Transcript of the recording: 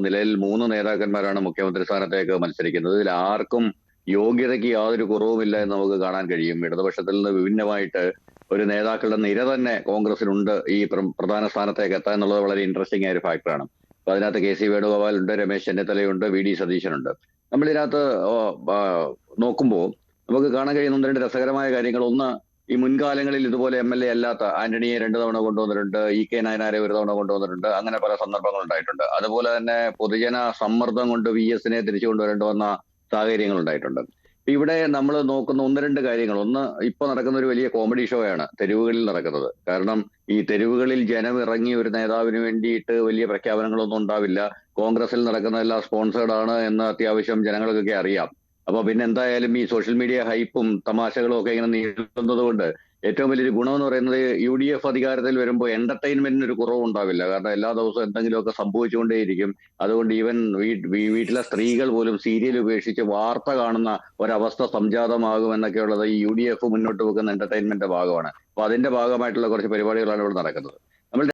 നിലയിൽ 3 നേതാക്കന്മാരാണ് മുഖ്യമന്ത്രി സ്ഥാനത്തേക്ക് മത്സരിക്കുന്നത്. ഇതിൽ ആർക്കും യോഗ്യതയ്ക്ക് യാതൊരു കുറവുമില്ല എന്ന് നമുക്ക് കാണാൻ കഴിയും. ഇടതുപക്ഷത്തിൽ നിന്ന് വിഭിന്നമായിട്ട് ഒരു നേതാക്കളുടെ നിര തന്നെ കോൺഗ്രസിനുണ്ട് ഈ പ്രധാന സ്ഥാനത്തേക്ക് എത്താൻ എന്നുള്ളത് വളരെ ഇൻട്രസ്റ്റിംഗ് ആയ ഒരു ഫാക്ടറാണ്. അപ്പൊ അതിനകത്ത് കെ സി വേണുഗോപാൽ ഉണ്ട്, രമേശ് ചെന്നിത്തലയുണ്ട്, വി ഡി സതീശനുണ്ട്. നമ്മളിതിനകത്ത് നോക്കുമ്പോൾ നമുക്ക് കാണാൻ കഴിയുന്ന 1-2 രസകരമായ കാര്യങ്ങൾ. ഒന്ന്, ഈ മുൻകാലങ്ങളിൽ ഇതുപോലെ MLA അല്ലാത്ത ആന്റണിയെ 2 തവണ കൊണ്ടുവന്നിട്ടുണ്ട്, EK നായനാരെ 1 തവണ കൊണ്ടുവന്നിട്ടുണ്ട്, അങ്ങനെ പല സന്ദർഭങ്ങൾ ഉണ്ടായിട്ടുണ്ട്. അതുപോലെ തന്നെ പൊതുജന സമ്മർദ്ദം കൊണ്ട് VS-നെ തിരിച്ചു കൊണ്ടുവരേണ്ടി വന്ന സാഹചര്യങ്ങൾ ഉണ്ടായിട്ടുണ്ട്. ഇവിടെ നമ്മൾ നോക്കുന്ന 1-2 കാര്യങ്ങൾ. ഒന്ന്, ഇപ്പൊ നടക്കുന്ന ഒരു വലിയ കോമഡി ഷോ ആണ് തെരുവുകളിൽ നടക്കുന്നത്. കാരണം ഈ തെരുവുകളിൽ ജനം ഇറങ്ങി ഒരു നേതാവിന് വേണ്ടിയിട്ട് വലിയ പ്രഖ്യാപനങ്ങളൊന്നും ഉണ്ടാവില്ല. കോൺഗ്രസിൽ നടക്കുന്നതെല്ലാം സ്പോൺസേർഡ് ആണ് എന്ന് അത്യാവശ്യം ജനങ്ങൾക്കൊക്കെ അറിയാം. അപ്പൊ പിന്നെ എന്തായാലും ഈ സോഷ്യൽ മീഡിയ ഹൈപ്പും തമാശകളും ഒക്കെ ഇങ്ങനെ നീളുന്നത് കൊണ്ട് ഏറ്റവും വലിയൊരു ഗുണമെന്ന് പറയുന്നത് UDF അധികാരത്തിൽ വരുമ്പോൾ എന്റർടൈൻമെന്റിന് ഒരു കുറവുണ്ടാവില്ല. കാരണം എല്ലാ ദിവസവും എന്തെങ്കിലുമൊക്കെ സംഭവിച്ചുകൊണ്ടേയിരിക്കും. അതുകൊണ്ട് ഈവൻ വീട്ടിലെ സ്ത്രീകൾ പോലും സീരിയൽ ഉപേക്ഷിച്ച് വാർത്ത കാണുന്ന ഒരവസ്ഥ സംജാതമാകും എന്നൊക്കെയുള്ളത് ഈ UDF മുന്നോട്ട് വെക്കുന്ന എന്റർടൈൻമെന്റിന്റെ ഭാഗമാണ്. അപ്പൊ അതിന്റെ ഭാഗമായിട്ടുള്ള കുറച്ച് പരിപാടികളാണ് ഇവിടെ നടക്കുന്നത്.